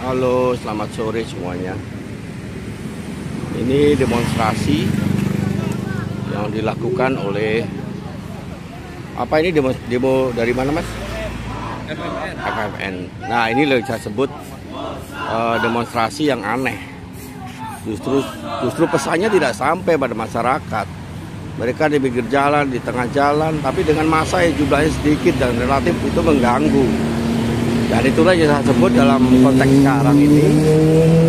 Halo, selamat sore semuanya. Ini demonstrasi yang dilakukan oleh apa ini demo dari mana, Mas? FFN. Nah, ini loh saya sebut demonstrasi yang aneh. Justru pesannya tidak sampai pada masyarakat. Mereka di pinggir jalan, di tengah jalan, tapi dengan massa yang jumlahnya sedikit dan relatif itu mengganggu. Dan itulah yang saya sebut dalam konteks sekarang ini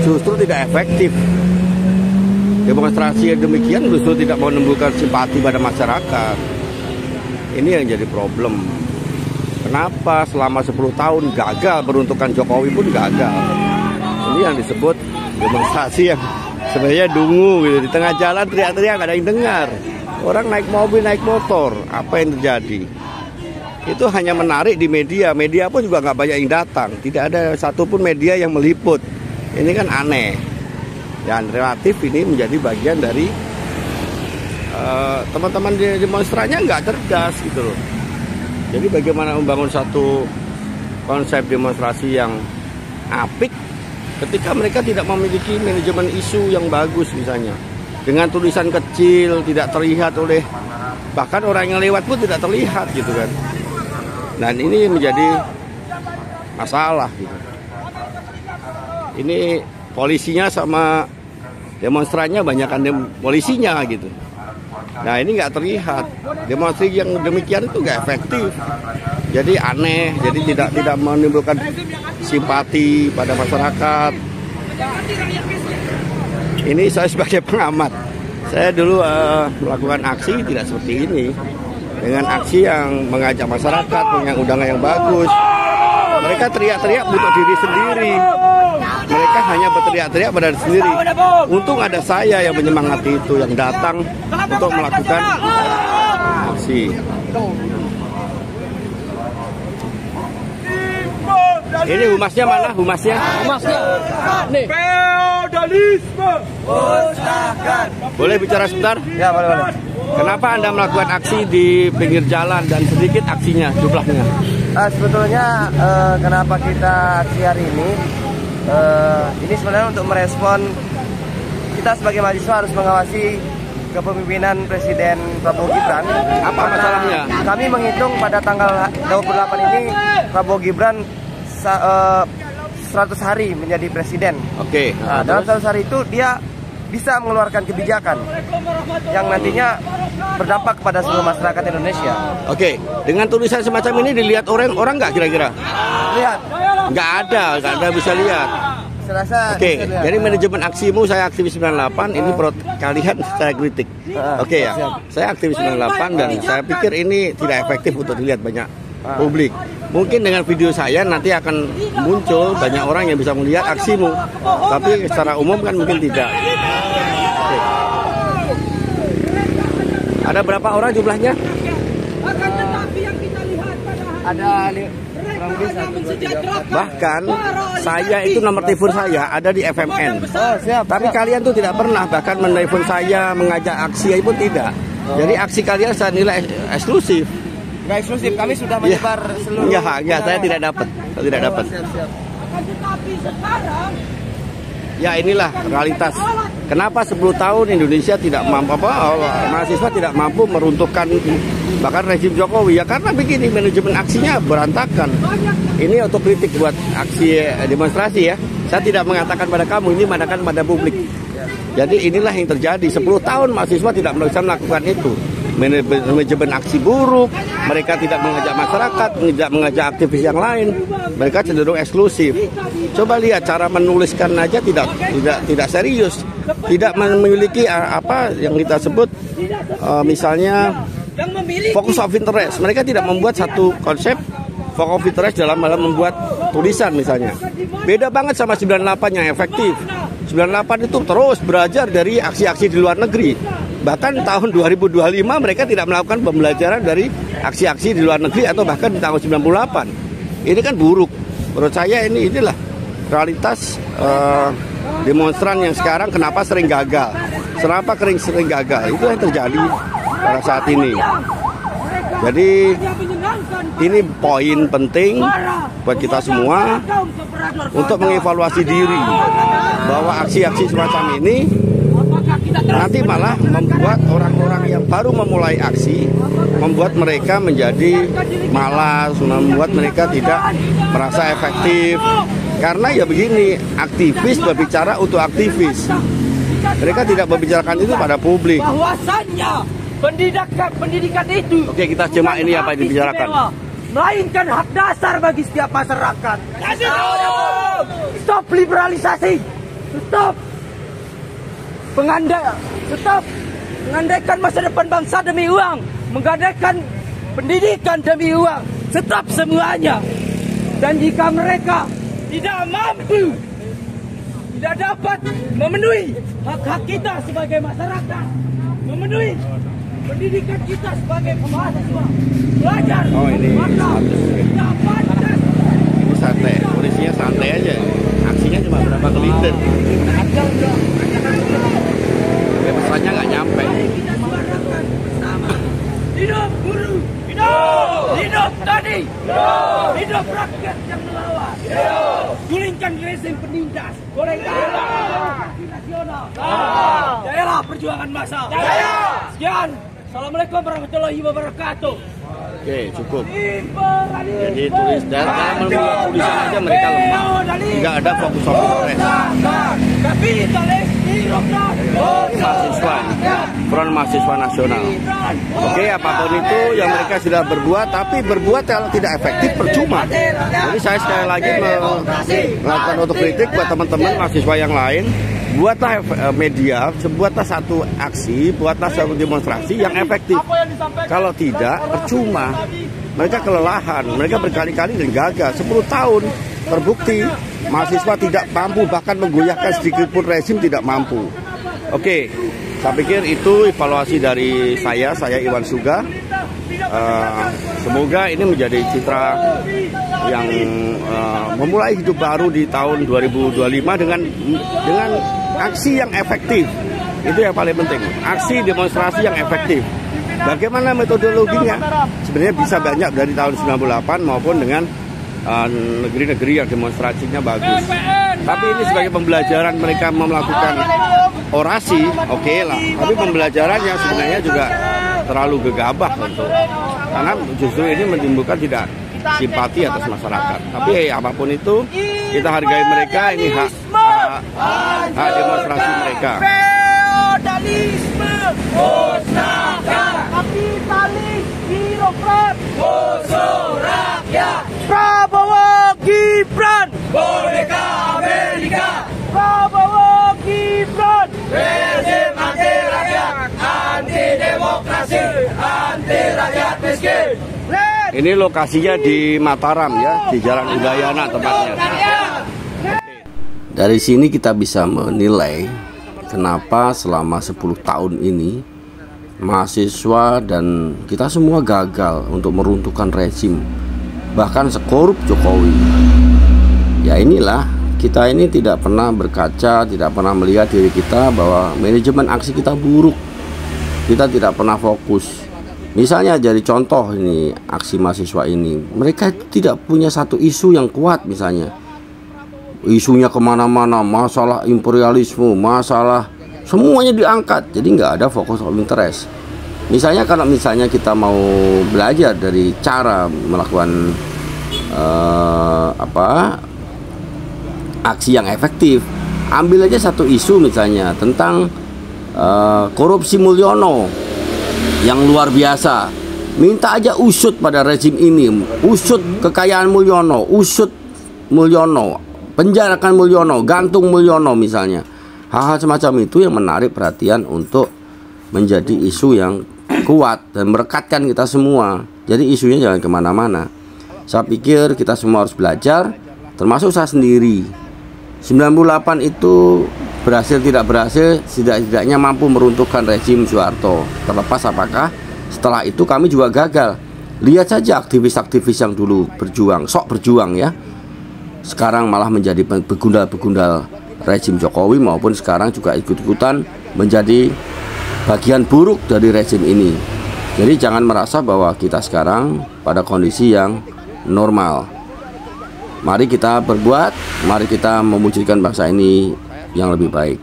justru tidak efektif. Demonstrasi yang demikian justru tidak menimbulkan simpati pada masyarakat. Ini yang jadi problem. Kenapa selama 10 tahun gagal, peruntukan Jokowi pun gagal. Ini yang disebut demonstrasi yang sebenarnya dungu gitu. Di tengah jalan teriak-teriak nggak ada yang dengar. Orang naik mobil, naik motor, apa yang terjadi? Itu hanya menarik di media. Media pun juga nggak banyak yang datang. Tidak ada satupun media yang meliput. Ini kan aneh. Dan relatif ini menjadi bagian dari teman-teman demonstrannya nggak cerdas gitu loh. Jadi bagaimana membangun satu konsep demonstrasi yang apik ketika mereka tidak memiliki manajemen isu yang bagus misalnya. Dengan tulisan kecil, tidak terlihat oleh bahkan orang yang lewat pun tidak terlihat gitu kan. Dan ini menjadi masalah gitu. Ini polisinya sama demonstrannya banyakkan polisinya gitu. Nah ini nggak terlihat. Demonstrasi yang demikian itu nggak efektif. Jadi aneh. Jadi tidak menimbulkan simpati pada masyarakat. Ini saya sebagai pengamat. Saya dulu melakukan aksi tidak seperti ini. Dengan aksi yang mengajak masyarakat, punya undangan yang bagus. Mereka teriak-teriak untuk diri sendiri. Mereka hanya berteriak-teriak pada diri sendiri. Untung ada saya yang menyemangati itu, yang datang untuk melakukan aksi. Ini humasnya mana? Humasnya? Humasnya. Nih. Feodalisme. Musnahkan. Boleh bicara sebentar? Ya, boleh. Kenapa Anda melakukan aksi di pinggir jalan dan sedikit aksinya jumlahnya? Sebetulnya kenapa kita aksi hari ini? Ini sebenarnya untuk merespon kita sebagai mahasiswa harus mengawasi kepemimpinan Presiden Prabowo Gibran. Apa masalahnya? Kami menghitung pada tanggal 28 ini Prabowo Gibran 100 hari menjadi presiden. Oke. Nah, dalam 100 hari itu dia bisa mengeluarkan kebijakan yang nantinya berdampak kepada seluruh masyarakat Indonesia. Oke, dengan tulisan semacam ini dilihat orang nggak kira-kira? Lihat, Nggak ada bisa lihat. serasa. Oke, jadi manajemen aksimu saya aktivis 98 ini kalian saya kritik. Oke ya, saya aktivis 98 dan saya pikir ini tidak efektif untuk dilihat banyak publik. Mungkin dengan video saya nanti akan muncul banyak orang yang bisa melihat aksimu, tapi secara umum kan mungkin tidak. Oke. Ada berapa orang jumlahnya? Ada kurang lebih 1, 2, 3, 4. Bahkan saya itu nomor telepon saya ada di FMN. Oh, siap. Tapi kalian tuh tidak pernah bahkan menelepon saya mengajak aksi pun tidak. Jadi aksi kalian saya nilai eksklusif. Nggak eksklusif, kami sudah menyebar seluruh. Ya, saya tidak dapat. Saya tidak dapat. Siap. Ya inilah realitas. Kenapa 10 tahun Indonesia tidak mampu mahasiswa tidak mampu meruntuhkan bahkan rezim Jokowi? Ya karena begini, manajemen aksinya berantakan. Ini otokritik buat aksi demonstrasi ya. Saya tidak mengatakan pada kamu, ini mengatakan pada publik. Jadi inilah yang terjadi. 10 tahun mahasiswa tidak bisa melakukan itu. Manajemen aksi buruk, mereka tidak mengajak masyarakat, tidak mengajak aktivis yang lain, mereka cenderung eksklusif. Coba lihat cara menuliskan aja tidak serius, tidak memiliki apa yang kita sebut misalnya focus of interest. Mereka tidak membuat satu konsep focus of interest dalam membuat tulisan misalnya. Beda banget sama 98 yang efektif. 98 itu terus belajar dari aksi-aksi di luar negeri. Bahkan tahun 2025 mereka tidak melakukan pembelajaran dari aksi-aksi di luar negeri atau bahkan di tahun 98. Ini kan buruk. Menurut saya inilah realitas demonstran yang sekarang kenapa sering gagal. Kenapa sering gagal? Itu yang terjadi pada saat ini. Jadi ini poin penting buat kita semua untuk mengevaluasi diri bahwa aksi-aksi semacam ini nanti malah membuat orang-orang yang baru memulai aksi, membuat mereka menjadi malas, membuat mereka tidak merasa efektif. Karena ya begini, aktivis berbicara untuk aktivis. Mereka tidak membicarakan itu pada publik. Bahwasannya pendidikan itu. Oke, kita simak ini apa yang dibicarakan. Melainkan hak dasar bagi setiap masyarakat. Stop liberalisasi. Stop mengandaikan masa depan bangsa demi uang, menggadaikan pendidikan demi uang. Stop semuanya. Dan jika mereka tidak mampu, tidak dapat memenuhi hak-hak kita sebagai masyarakat, memenuhi pendidikan kita sebagai mahasiswa, belajar, maka tidak pantas. Ini santai, polisinya santai aja. Aksinya cuma berapa keliter. Pesannya nggak nyampe. Hidup buruh, hidup tani, hidup rakyat yang melawan, gulingkan rezim penindas, gorengkan demokrasi nasional. Jayalah perjuangan massa. Sekian, assalamualaikum warahmatullahi wabarakatuh. Oke, cukup. Jadi tulis dan membuat tulisan aja mereka lemah. Tidak ada fokus kongres. Mahasiswa, Front Mahasiswa Nasional. Oke, apapun itu yang mereka sudah berbuat, tapi berbuat kalau tidak efektif percuma. Jadi saya sekali lagi melakukan otokritik buat teman-teman mahasiswa yang lain. Buatlah media, buatlah satu aksi, buatlah satu demonstrasi yang efektif. Kalau tidak, percuma. Mereka kelelahan, mereka berkali-kali dan gagal. 10 tahun terbukti mahasiswa tidak mampu, bahkan menggoyahkan sedikit pun rezim tidak mampu. Oke, saya pikir itu evaluasi dari saya Iwan Suga. Semoga ini menjadi citra yang memulai hidup baru di tahun 2025 dengan aksi yang efektif. Itu yang paling penting, aksi demonstrasi yang efektif. Bagaimana metodologinya? Sebenarnya bisa banyak dari tahun 98 maupun dengan negeri-negeri yang demonstrasinya bagus. Tapi ini sebagai pembelajaran mereka melakukan orasi, oke lah. Tapi pembelajarannya sebenarnya juga terlalu gegabah untuk, karena justru ini menimbulkan tidak simpati atas masyarakat. Tapi apapun itu, kita hargai mereka. Ini hak demonstrasi mereka. Feodalisme musnahkan, kapitalis birokrat musuh rakyat. Prabowo Gibran Merdeka Amerika. Prabowo Gibran rezim anti rakyat, anti demokrasi, anti rakyat miskin. Ini lokasinya di Mataram ya, di Jalan Udayana tempatnya. Dari sini kita bisa menilai kenapa selama 10 tahun ini mahasiswa dan kita semua gagal untuk meruntuhkan rezim, bahkan sekorup Jokowi. Ya inilah, kita ini tidak pernah berkaca, tidak pernah melihat diri kita bahwa manajemen aksi kita buruk. Kita tidak pernah fokus. Misalnya jadi contoh ini aksi mahasiswa ini, mereka tidak punya satu isu yang kuat. Misalnya isunya kemana-mana, masalah imperialisme, masalah semuanya diangkat, jadi nggak ada fokus of interest. Misalnya kalau misalnya kita mau belajar dari cara melakukan aksi yang efektif, ambil aja satu isu misalnya tentang korupsi Mulyono yang luar biasa. Minta aja usut pada rezim ini, usut kekayaan Mulyono, usut Mulyono, penjarakan Mulyono, gantung Mulyono misalnya. Hal-hal semacam itu yang menarik perhatian untuk menjadi isu yang kuat dan merekatkan kita semua. Jadi isunya jangan kemana-mana. Saya pikir kita semua harus belajar, termasuk saya sendiri. 98 itu berhasil tidak berhasil, setidaknya mampu meruntuhkan rezim Soeharto. Terlepas apakah setelah itu kami juga gagal. Lihat saja aktivis-aktivis yang dulu berjuang, sok berjuang ya, sekarang malah menjadi begundal-begundal rezim Jokowi, maupun sekarang juga ikut-ikutan menjadi bagian buruk dari rezim ini. Jadi jangan merasa bahwa kita sekarang pada kondisi yang normal. Mari kita berbuat, mari kita mewujudkan bangsa ini yang lebih baik.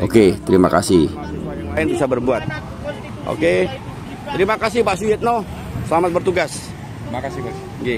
Oke, terima kasih. Yang lain bisa berbuat. Oke, terima kasih Pak Suyitno. Selamat bertugas. Terima kasih, Mas. Oke.